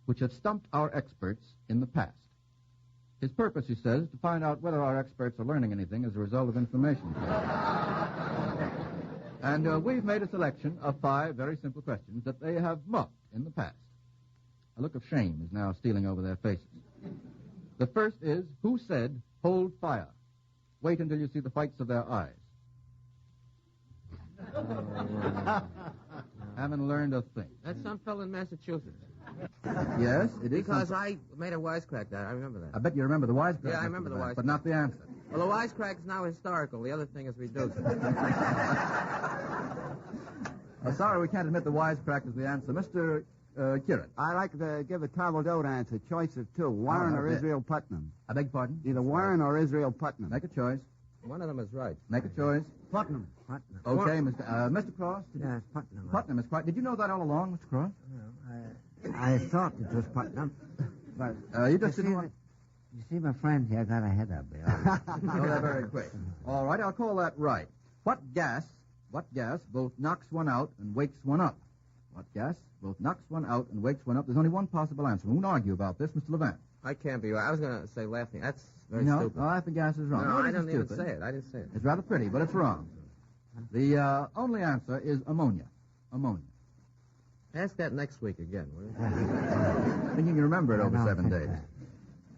which have stumped our experts in the past. His purpose, he says, is to find out whether our experts are learning anything as a result of information. And we've made a selection of 5 very simple questions that they have muffed in the past. A look of shame is now stealing over their faces. The first is, who said, hold fire? Wait until you see the whites of their eyes. Haven't learned a thing. That's some fellow in Massachusetts. Yes, it is. Because I made a wisecrack that. I remember that. I bet you remember the wisecrack. Yeah, I remember the wisecrack. But not the answer. Well, the wisecrack is now historical. The other thing is reduced. Sorry, we can't admit the wisecrack is the answer. Mr. Kieran. I like to give a table-d'ote answer. Choice of 2. Warren or Israel Putnam. I beg pardon? Either Warren or Israel Putnam. Make a choice. One of them is right. Make a choice. Putnam. Okay, Mr. Cross. Yes, Putnam. Putnam is quite... Did you know that all along, Mr. Cross? No, I thought it was Putnam. But you just didn't want... You see, my friend here got ahead of me. Oh, they're very quick. All right, I'll call that right. What gas both knocks one out and wakes one up? What gas both knocks one out and wakes one up? There's only one possible answer. We won't argue about this, Mr. Levant. I can't be right. I was going to say laughing. That's very no, stupid. No, I think gas is wrong. No, I it don't even stupid. say it. I didn't say it. It's rather pretty, but it's wrong. The only answer is ammonia. Ammonia. Ask that next week again, will you? Thinking you remember it over 7 days.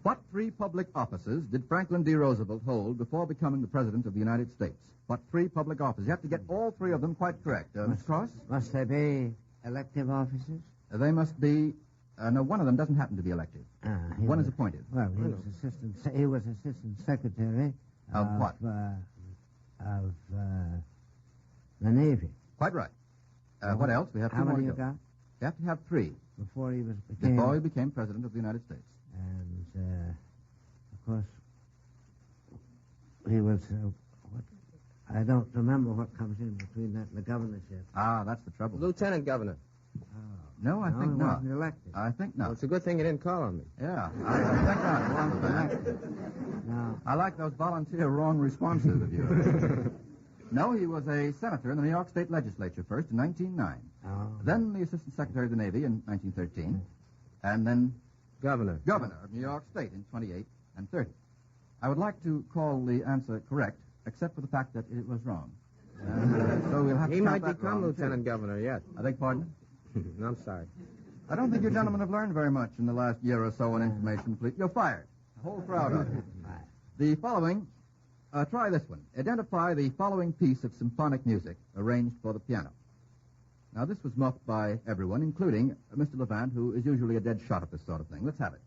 What 3 public offices did Franklin D. Roosevelt hold before becoming the President of the United States? What 3 public offices? You have to get all 3 of them quite correct. Mr. Cross? Must they be elective offices? They must be... no, one of them doesn't happen to be elected. One is appointed. Well, he was assistant secretary of what? Of the Navy. Quite right. What else? We have 2 more. How many you got? You have to have 3 before he became President of the United States. And of course, he was. I don't remember what comes in between that and the governorship. Ah, that's the trouble. Lieutenant governor. No, I think not. Wasn't elected. I think not. Well, it's a good thing you didn't call on me. Yeah, I think not. Wasn't elected. No. I like those volunteer wrong responses of yours. No, he was a senator in the New York State Legislature first in 1909. Oh. Then the Assistant Secretary of the Navy in 1913. And then Governor of New York State in 28 and 30. I would like to call the answer correct, except for the fact that it was wrong. So we'll have to He might count that become wrong, lieutenant governor yet. I beg pardon? No, I'm sorry. I don't think you gentlemen have learned very much in the last year or so on information, please. You're fired. The whole crowd of you. The following, try this one. Identify the following piece of symphonic music arranged for the piano. Now, this was muffed by everyone, including Mr. Levant, who is usually a dead shot at this sort of thing. Let's have it.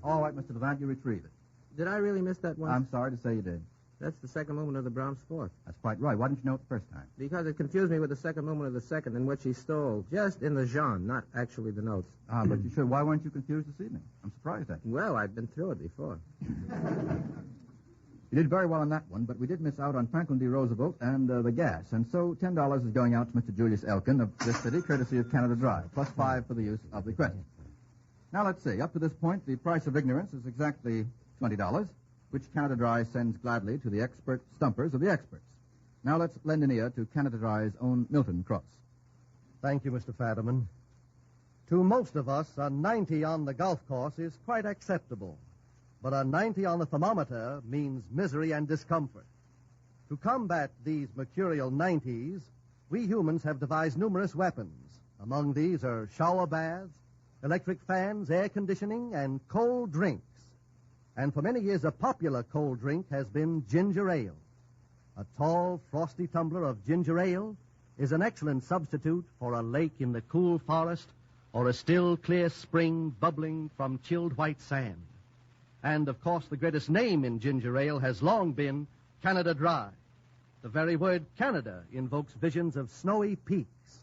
All right, Mr. Levant, you retrieve it. Did I really miss that one? I'm sorry to say you did. That's the second movement of the Brahms Fourth. That's quite right. Why didn't you know it the first time? Because it confused me with the second movement of the second, in which he stole, just in the genre, not actually the notes. Ah, but you should. Why weren't you confused this evening? I'm surprised at you. Well, I've been through it before. You did very well on that one, but we did miss out on Franklin D. Roosevelt and the gas. And so $10 is going out to Mr. Julius Elkin of this city, courtesy of Canada Dry, plus 5 for the use of the question. Now, let's see. Up to this point, the price of ignorance is exactly $20, which Canada Dry sends gladly to the expert stumpers of the experts. Now, let's lend an ear to Canada Dry's own Milton Cross. Thank you, Mr. Fadiman. To most of us, a 90 on the golf course is quite acceptable. But a 90 on the thermometer means misery and discomfort. To combat these mercurial 90s, we humans have devised numerous weapons. Among these are shower baths, electric fans, air conditioning, and cold drinks. And for many years, a popular cold drink has been ginger ale. A tall, frosty tumbler of ginger ale is an excellent substitute for a lake in the cool forest or a still, clear spring bubbling from chilled white sand. And, of course, the greatest name in ginger ale has long been Canada Dry. The very word Canada invokes visions of snowy peaks,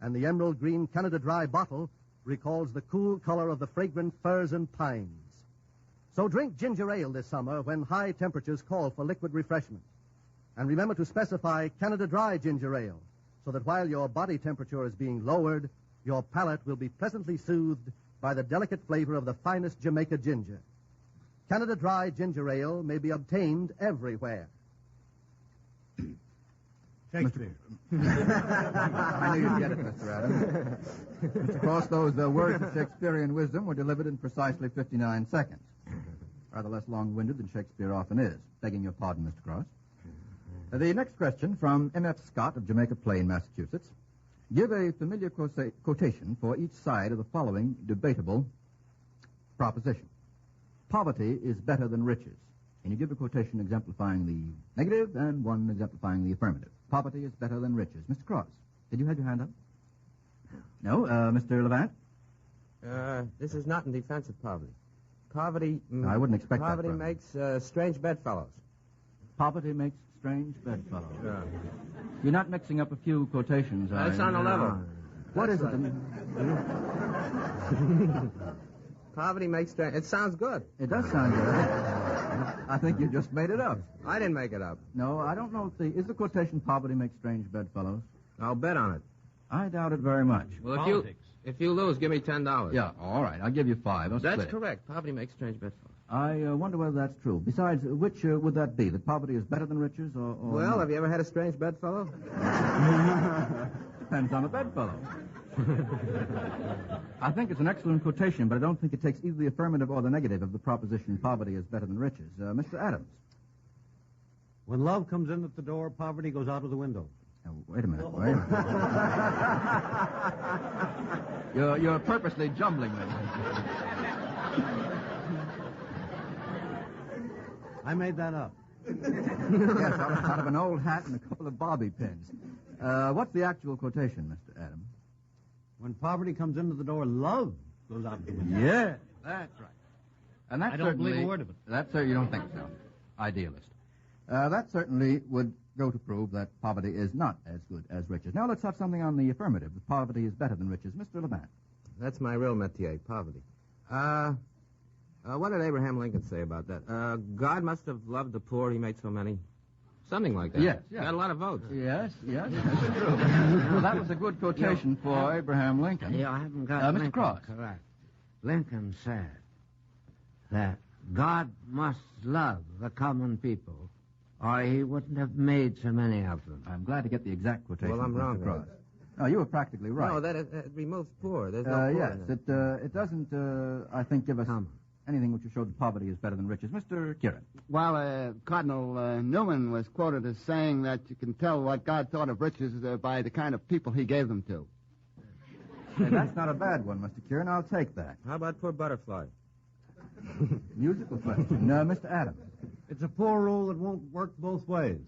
and the emerald green Canada Dry bottle recalls the cool color of the fragrant firs and pines. So drink ginger ale this summer when high temperatures call for liquid refreshment. And remember to specify Canada Dry ginger ale, so that while your body temperature is being lowered, your palate will be pleasantly soothed by the delicate flavor of the finest Jamaica ginger. Canada Dry ginger ale may be obtained everywhere. Shakespeare. I knew you'd get it, Mr. Adams. Mr. Cross, those words of Shakespearean wisdom were delivered in precisely 59 seconds. Rather less long-winded than Shakespeare often is. Begging your pardon, Mr. Cross. The next question from M.F. Scott of Jamaica Plain, Massachusetts. Give a familiar quotation for each side of the following debatable proposition. Poverty is better than riches. Can you give a quotation exemplifying the negative and one exemplifying the affirmative? Poverty is better than riches. Mr. Cross, did you have your hand up? No. Mr. Levant? This is not in defense of poverty. Poverty... No, I wouldn't expect poverty that. Poverty makes strange bedfellows. Poverty makes strange bedfellows. Yeah. You're not mixing up a few quotations, are That's you? on the level. What is it? Poverty makes strange... It sounds good. It does sound good. I think you just made it up. I didn't make it up. No, I don't know if is the quotation poverty makes strange bedfellows? I'll bet on it. I doubt it very much. Well, if you lose, give me $10. Yeah, all right. I'll give you 5. That's correct. Poverty makes strange bedfellows. I wonder whether that's true. Besides, which would that be? That poverty is better than riches, or well, not? Have you ever had a strange bedfellow? Depends on the bedfellow. I think it's an excellent quotation, but I don't think it takes either the affirmative or the negative of the proposition poverty is better than riches. Mr. Adams. When love comes in at the door, poverty goes out of the window. Oh, wait a minute. You're purposely jumbling me. I made that up. Yes, out of an old hat and a couple of bobby pins. What's the actual quotation, Mr. Adams? When poverty comes into the door, love goes out the window. Yeah, that's right. And I don't believe a word of it. You don't think so. Idealist. That certainly would go to prove that poverty is not as good as riches. Now let's have something on the affirmative. That poverty is better than riches. Mr. Levant. That's my real métier, poverty. What did Abraham Lincoln say about that? God must have loved the poor. He made so many. Something like that. Yes. Got a lot of votes. Yes, that's true. Well, that was a good quotation for Abraham Lincoln. You haven't got Mr. Lincoln Cross. correct. Lincoln said that God must love the common people, or he wouldn't have made so many of them. I'm glad to get the exact quotation. Well, I'm wrong. Mr. Cross. No, you were practically right. No, that it removes poor. There's no poor yes, in it. it doesn't, I think, give us anything which will show that poverty is better than riches. Mr. Kieran. Well, Cardinal Newman was quoted as saying that you can tell what God thought of riches by the kind of people he gave them to. Hey, that's not a bad one, Mr. Kieran. I'll take that. How about poor butterfly? Musical question. No, Mr. Adams. It's a poor rule that won't work both ways.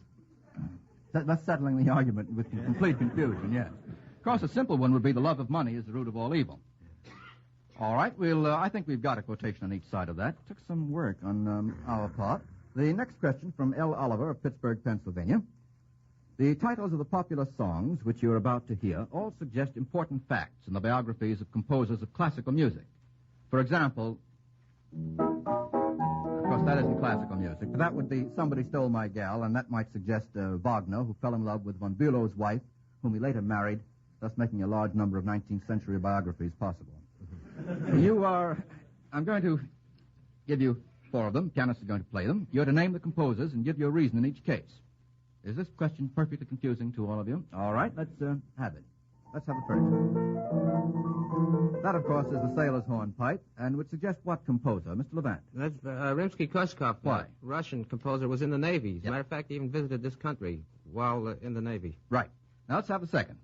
That's settling the argument with complete confusion, yes. Of course, a simple one would be the love of money is the root of all evil. All right, I think we've got a quotation on each side of that. Took some work on our part. The next question from L. Oliver of Pittsburgh, Pennsylvania. The titles of the popular songs which you're about to hear all suggest important facts in the biographies of composers of classical music. For example, of course, that isn't classical music, but that would be Somebody Stole My Gal, and that might suggest Wagner, who fell in love with von Bülow's wife, whom he later married, thus making a large number of 19th century biographies possible. I'm going to give you 4 of them. Pianists are going to play them. You're to name the composers and give your reason in each case. Is this question perfectly confusing to all of you? All right, let's have it. Let's have it first. That, of course, is the sailor's hornpipe, and would suggest what composer? Mr. Levant. That's Rimsky-Korsakov. Why? Russian composer, was in the Navy. As a matter of fact, he even visited this country while in the Navy. Right. Now let's have the second.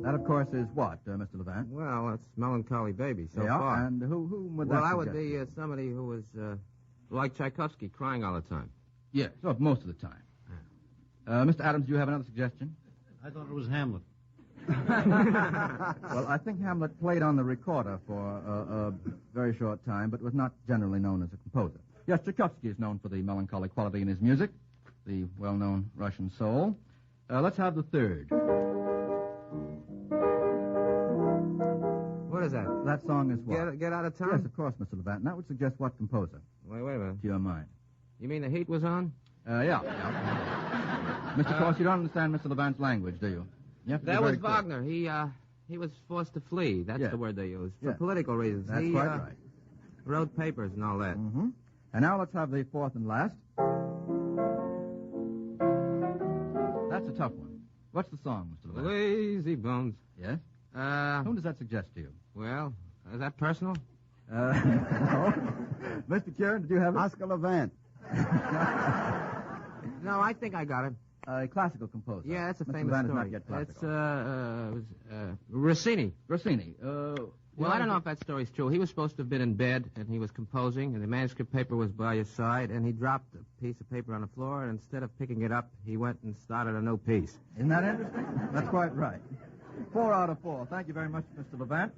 That, of course, is what, Mr. Levant? Well, that's Melancholy Baby so yeah, far. And who would that Well, I suggest? would be somebody who was like Tchaikovsky, crying all the time. Yes, most of the time. Mr. Adams, do you have another suggestion? I thought it was Hamlet. Well, I think Hamlet played on the recorder for a very short time, but was not generally known as a composer. Yes, Tchaikovsky is known for the melancholy quality in his music, the well-known Russian soul. Let's have the third. What is that? That song is what? Get Out of Town? Yes, of course, Mr. Levant. And that would suggest what composer? Wait a minute. To your mind. You mean the heat was on? Yeah. Mr. Cross, you don't understand Mr. Levant's language, do you? That was Wagner. He was forced to flee. That's the word they used. For political reasons. That's quite right. Wrote papers and all that. Mm-hmm. And now let's have the fourth and last. a tough one. What's the song, Mr. Levant? Lazy bones. Yes? Whom does that suggest to you? Well, is that personal? No. Mr. Kieran, did you have it? Oscar Levant. No, I think I got it. A classical composer. Yeah, that's a Mr. famous Levant is story. not yet classical. Rossini. Rossini. Well, I don't know if that story's true. He was supposed to have been in bed, and he was composing, and the manuscript paper was by his side, and he dropped a piece of paper on the floor, and instead of picking it up, he went and started a new piece. Isn't that interesting? That's quite right. 4 out of 4. Thank you very much, Mr. Levant.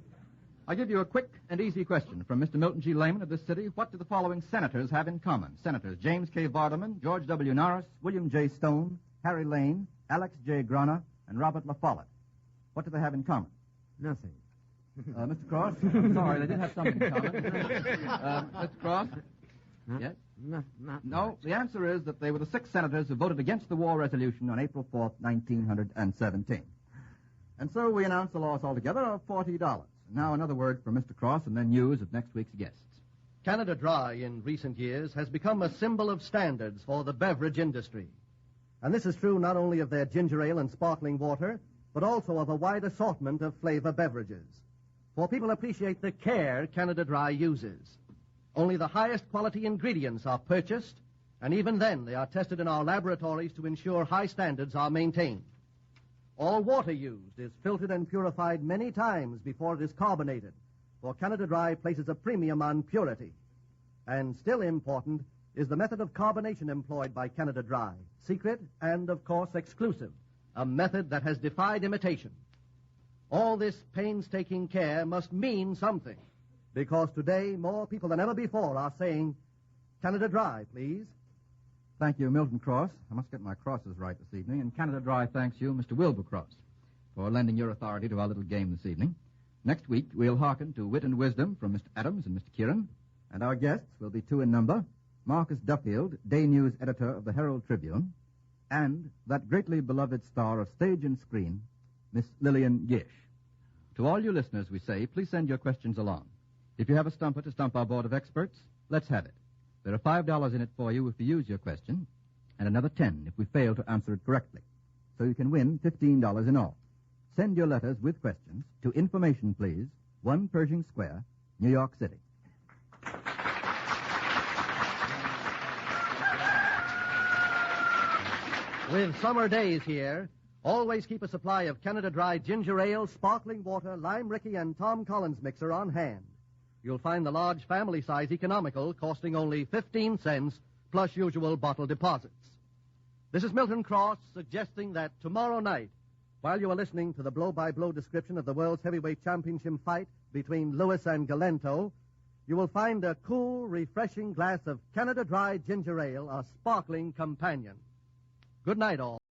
I'll give you a quick and easy question from Mr. Milton G. Lehman of this city. What do the following senators have in common? Senators James K. Vardaman, George W. Norris, William J. Stone, Harry Lane, Alex J. Grana, and Robert La Follette. What do they have in common? Nothing. Mr. Cross? I'm sorry, they did have something in common. Mr. Cross? Huh? Yes? Not No, much. the answer is that they were the 6 senators who voted against the war resolution on April 4th, 1917. And so we announce the loss altogether of $40. Now another word from Mr. Cross and then news of next week's guests. Canada Dry in recent years has become a symbol of standards for the beverage industry. And this is true not only of their ginger ale and sparkling water, but also of a wide assortment of flavor beverages. For people appreciate the care Canada Dry uses. Only the highest quality ingredients are purchased, and even then they are tested in our laboratories to ensure high standards are maintained. All water used is filtered and purified many times before it is carbonated, for Canada Dry places a premium on purity. And still important is the method of carbonation employed by Canada Dry, secret and, of course, exclusive, a method that has defied imitation. All this painstaking care must mean something, because today more people than ever before are saying, Canada Dry, please. Thank you, Milton Cross. I must get my crosses right this evening. And Canada Dry thanks you, Mr. Wilber Cross, for lending your authority to our little game this evening. Next week, we'll hearken to wit and wisdom from Mr. Adams and Mr. Kieran. And our guests will be 2 in number, Marcus Duffield, Day News editor of the Herald Tribune, and that greatly beloved star of stage and screen, Miss Lillian Gish. To all you listeners, we say, please send your questions along. If you have a stumper to stump our board of experts, let's have it. There are $5 in it for you if you use your question, and another 10 if we fail to answer it correctly. So you can win $15 in all. Send your letters with questions to Information, please, 1 Pershing Square, New York City. With summer days here, always keep a supply of Canada Dry ginger ale, sparkling water, lime Ricky, and Tom Collins mixer on hand. You'll find the large family size economical, costing only 15 cents, plus usual bottle deposits. This is Milton Cross suggesting that tomorrow night, while you are listening to the blow-by-blow description of the World's Heavyweight Championship fight between Lewis and Galento, you will find a cool, refreshing glass of Canada Dry ginger ale, a sparkling companion. Good night, all.